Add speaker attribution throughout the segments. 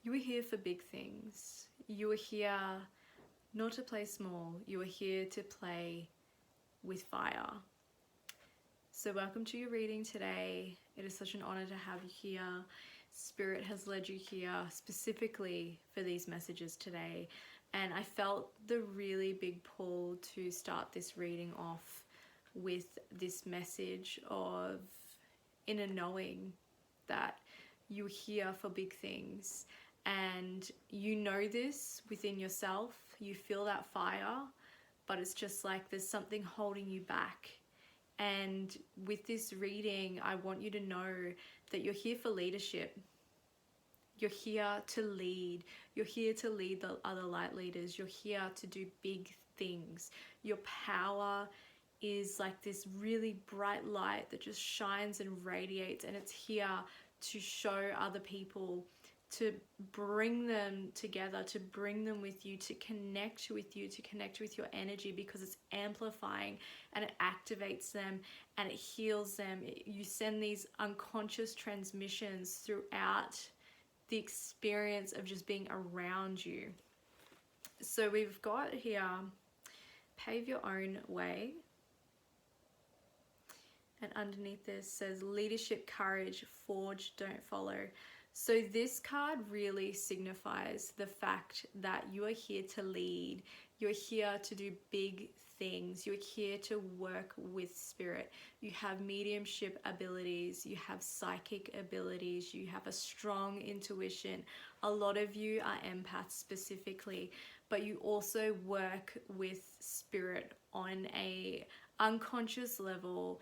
Speaker 1: You are here for big things. You are here not to play small. You are here to play with fire. So welcome to your reading today. It is such an honor to have you here. Spirit has led you here specifically for these messages today. And I felt the really big pull to start this reading off with this message of inner knowing that you're here for big things. And you know this within yourself. You feel that fire, but it's just like there's something holding you back. And with this reading, I want you to know that you're here for leadership. You're here to lead. You're here to lead the other light leaders. You're here to do big things. Your power is like this really bright light that just shines and radiates, and it's here to show other people, to bring them together, to bring them with you, to connect with you, to connect with your energy, because it's amplifying and it activates them and it heals them. You send these unconscious transmissions throughout the experience of just being around you. So we've got here, pave your own way. And underneath this says leadership, courage, forge, don't follow. So this card really signifies the fact that you are here to lead. You're here to do big things. You're here to work with spirit. You have mediumship abilities. You have psychic abilities. You have a strong intuition. A lot of you are empaths specifically, but you also work with spirit on a unconscious level,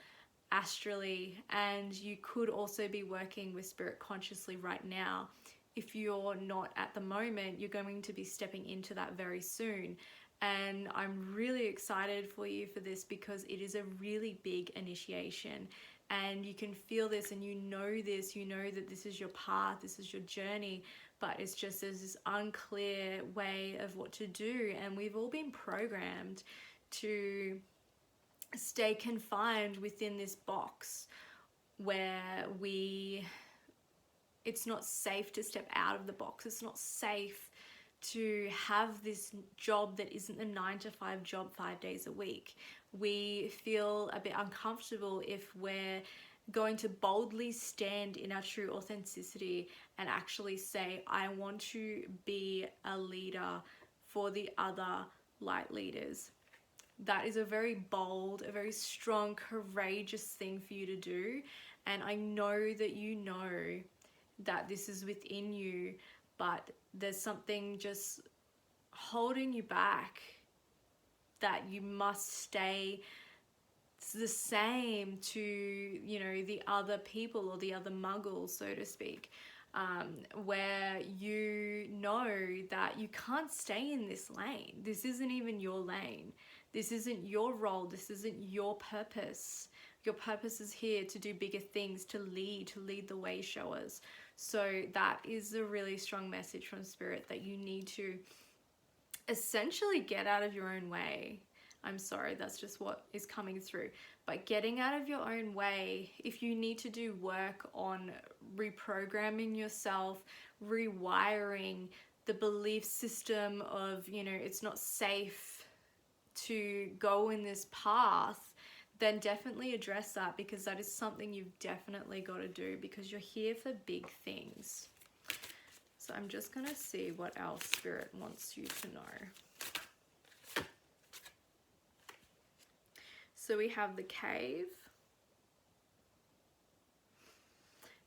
Speaker 1: astrally, and you could also be working with spirit consciously right now. If you're not at the moment, you're going to be stepping into that very soon. And I'm really excited for you for this, because it is a really big initiation, and you can feel this and you know this, you know that this is your path, this is your journey, but it's just there's this unclear way of what to do. And we've all been programmed to stay confined within this box where it's not safe to step out of the box. It's not safe to have this job that isn't a 9-to-5 job 5 days a week. We feel a bit uncomfortable if we're going to boldly stand in our true authenticity and actually say, I want to be a leader for the other light leaders. That is a very bold, a very strong, courageous thing for you to do. And I know that you know that this is within you, but there's something just holding you back, that you must stay the same to, you know, the other people or the other muggles, so to speak. Where you know that you can't stay in this lane. This isn't even your lane. This isn't your role. This isn't your purpose. Your purpose is here to do bigger things, to lead the way showers. So that is a really strong message from Spirit, that you need to essentially get out of your own way. I'm sorry, that's just what is coming through. But getting out of your own way, if you need to do work on reprogramming yourself, rewiring the belief system of, you know, it's not safe to go in this path, then definitely address that, because that is something you've definitely got to do, because you're here for big things. So I'm just going to see what else Spirit wants you to know. So we have the cave.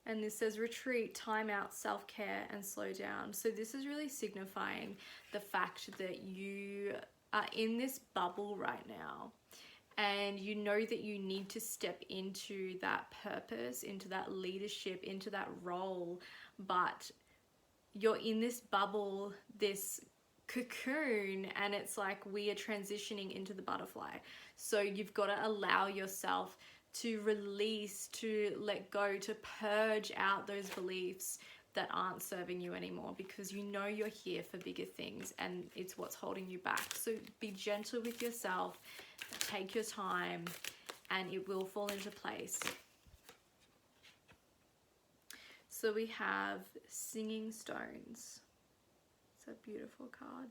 Speaker 1: And this says retreat, time out, self-care, and slow down. So this is really signifying the fact that you are in this bubble right now, and you know that you need to step into that purpose, into that leadership, into that role, but you're in this bubble, this cocoon, and it's like we are transitioning into the butterfly. So you've got to allow yourself to release, to let go, to purge out those beliefs that aren't serving you anymore, because you know you're here for bigger things, and it's what's holding you back. So be gentle with yourself, take your time, and it will fall into place. So we have singing stones. a beautiful card.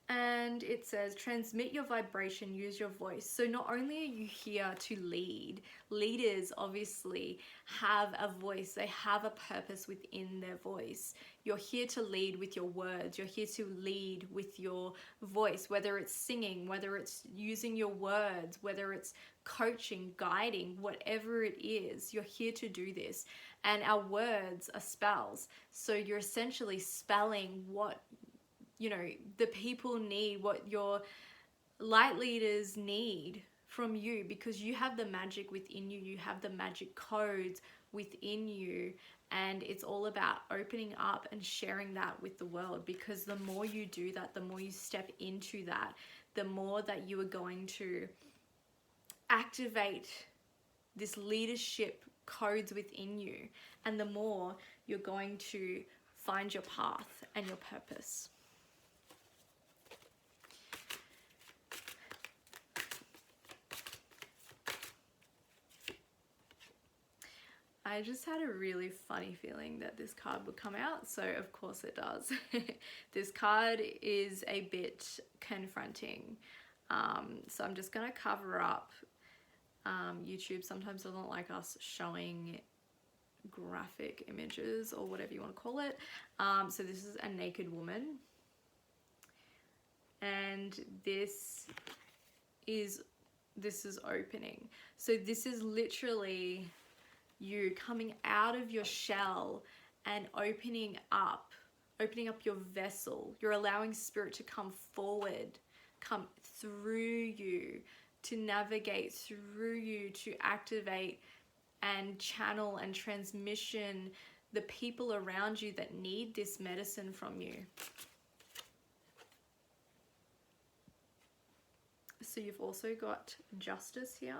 Speaker 1: And it says, transmit your vibration, use your voice. So not only are you here to lead, leaders obviously have a voice, they have a purpose within their voice. You're here to lead with your words, you're here to lead with your voice, whether it's singing, whether it's using your words, whether it's coaching, guiding, whatever it is, you're here to do this. And our words are spells. So you're essentially spelling what the people need, what your light leaders need from you, because you have the magic within you, you have the magic codes within you, and it's all about opening up and sharing that with the world, because the more you do that, the more you step into that, the more that you are going to activate this leadership codes within you, and the more you're going to find your path and your purpose. I just had a really funny feeling that this card would come out, so of course it does. This card is a bit confronting, so I'm just going to cover up. YouTube sometimes doesn't like us showing graphic images or whatever you want to call it. So this is a naked woman, and this is opening. So this is literally you coming out of your shell and opening up your vessel. You're allowing spirit to come forward, come through you, to navigate through you, to activate and channel and transmission the people around you that need this medicine from you. So you've also got justice here.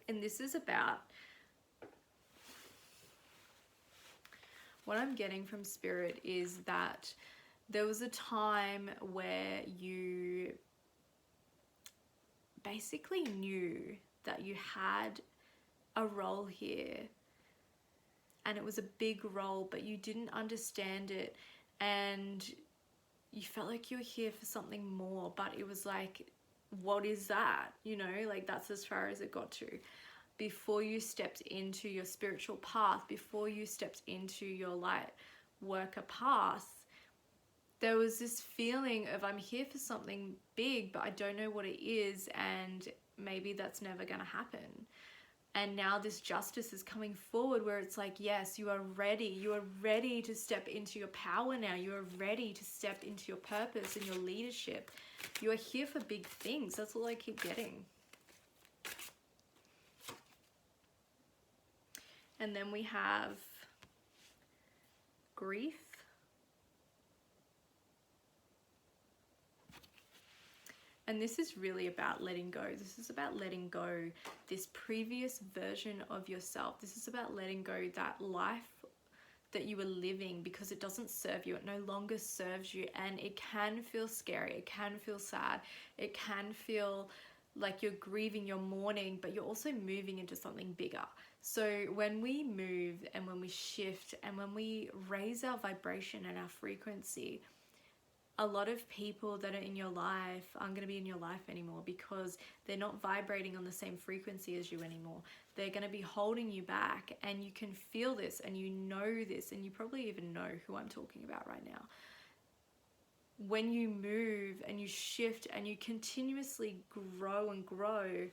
Speaker 1: And this is about, what I'm getting from spirit is that there was a time where you basically knew that you had a role here, and it was a big role, but you didn't understand it, and you felt like you were here for something more, but it was like, what is that? Like that's as far as it got to. Before you stepped into your spiritual path, before you stepped into your light worker path, there was this feeling of, I'm here for something big, but I don't know what it is, and maybe that's never going to happen. And now this justice is coming forward where it's like, yes, you are ready to step into your power now. You are ready to step into your purpose and your leadership. You are here for big things. That's all I keep getting. And then we have grief. And this is really about letting go. This is about letting go this previous version of yourself. This is about letting go that life that you were living, because it doesn't serve you. It no longer serves you, and it can feel scary. It can feel sad. It can feel like you're grieving, you're mourning, but you're also moving into something bigger. So when we move and when we shift and when we raise our vibration and our frequency, a lot of people that are in your life aren't going to be in your life anymore, because they're not vibrating on the same frequency as you anymore. They're going to be holding you back, and you can feel this, and you know this, and you probably even know who I'm talking about right now. When you move and you shift and you continuously grow and grow,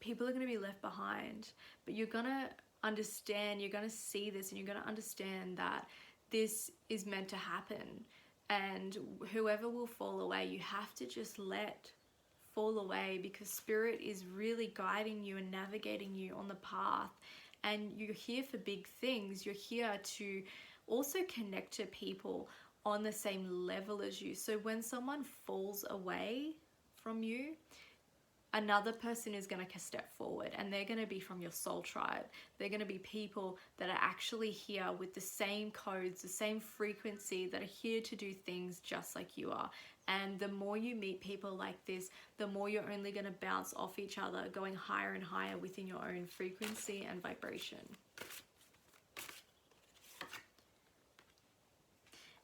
Speaker 1: people are going to be left behind, but you're going to understand, you're going to see this, and you're going to understand that this is meant to happen. And whoever will fall away, you have to just let fall away, because spirit is really guiding you and navigating you on the path. And you're here for big things. You're here to also connect to people on the same level as you. So when someone falls away from you, another person is going to step forward, and they're going to be from your soul tribe. They're going to be people that are actually here with the same codes, the same frequency, that are here to do things just like you are. And the more you meet people like this, the more you're only going to bounce off each other, going higher and higher within your own frequency and vibration.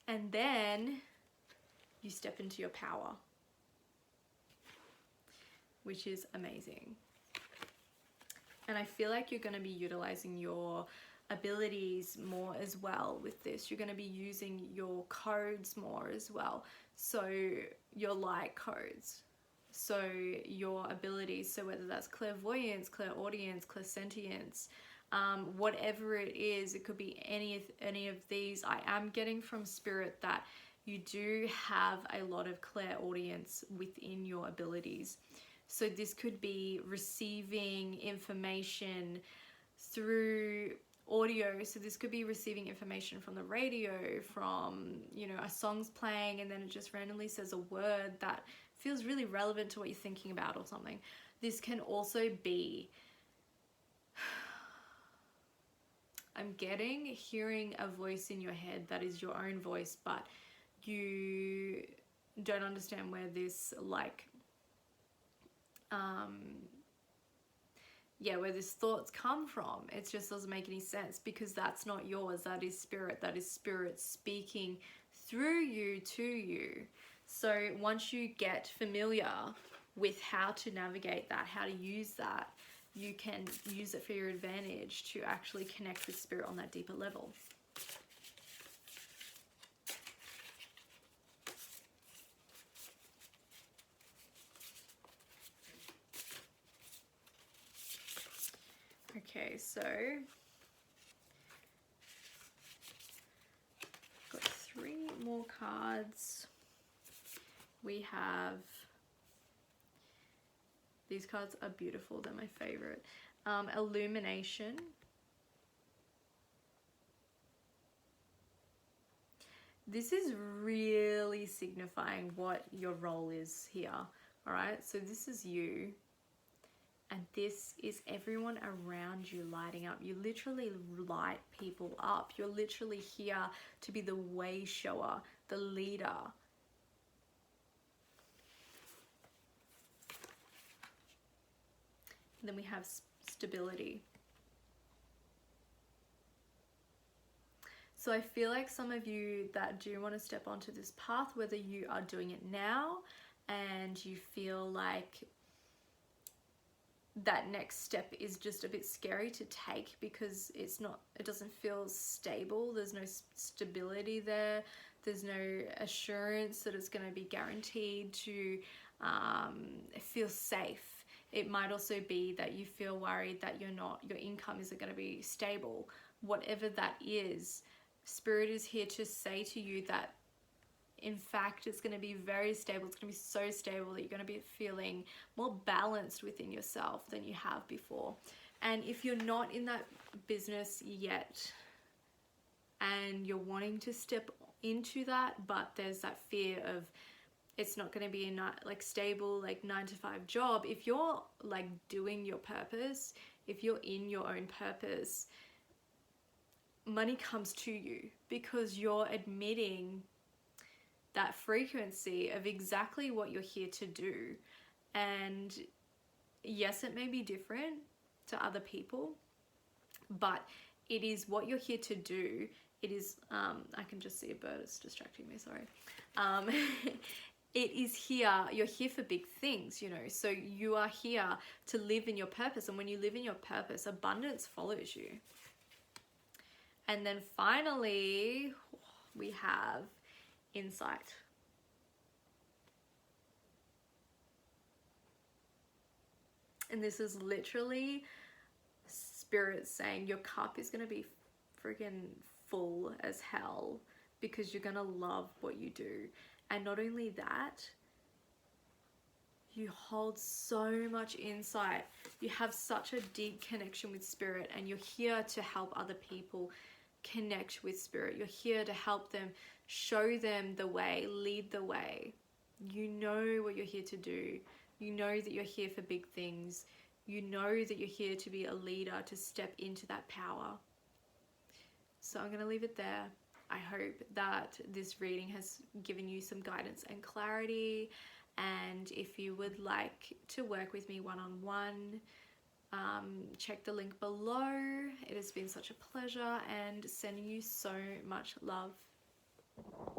Speaker 1: And then you step into your power, which is amazing. And I feel like you're going to be utilizing your abilities more as well with this. You're going to be using your codes more as well. So your light codes, so your abilities, so whether that's clairvoyance, clairaudience, clairsentience, whatever it is, it could be any of these. I am getting from spirit that you do have a lot of clairaudience within your abilities. So this could be receiving information through audio. So this could be receiving information from the radio, from, you know, a song's playing and then it just randomly says a word that feels really relevant to what you're thinking about or something. This can also be, I'm getting hearing a voice in your head that is your own voice, but you don't understand where this where this thoughts come from. It just doesn't make any sense because that's not yours. That is spirit. That is spirit speaking through you to you. So once you get familiar with how to navigate that, how to use that, you can use it for your advantage to actually connect with spirit on that deeper level. Okay, so got 3 more cards. We have, these cards are beautiful, they're my favorite. Illumination. This is really signifying what your role is here, all right? So this is you. And this is everyone around you lighting up. You literally light people up. You're literally here to be the way shower, the leader. And then we have stability. So I feel like some of you that do want to step onto this path, whether you are doing it now and you feel like that next step is just a bit scary to take because it doesn't feel stable. There's no stability there. There's no assurance that it's going to be guaranteed to feel safe. It might also be that you feel worried that your income isn't going to be stable. Whatever that is, Spirit is here to say to you that in fact, it's going to be very stable. It's going to be so stable that you're going to be feeling more balanced within yourself than you have before. And if you're not in that business yet and you're wanting to step into that, but there's that fear of it's not going to be a stable 9-to-5 job. If you're doing your purpose, if you're in your own purpose, money comes to you because you're admitting that frequency of exactly what you're here to do. And yes, it may be different to other people, but it is what you're here to do. It is, I can just see a bird, it's distracting me, sorry. It is here, you're here for big things, you know, so you are here to live in your purpose. And when you live in your purpose, abundance follows you. And then finally, we have insight. And this is literally Spirit saying your cup is going to be freaking full as hell because you're going to love what you do. And not only that, you hold so much insight. You have such a deep connection with Spirit, and you're here to help other people connect with Spirit. You're here to help them, show them the way, lead the way. You know what you're here to do. You know that you're here for big things. You know that you're here to be a leader, to step into that power. So I'm going to leave it there. I hope that this reading has given you some guidance and clarity. And if you would like to work with me one-on-one, check the link below. It has been such a pleasure, and sending you so much love.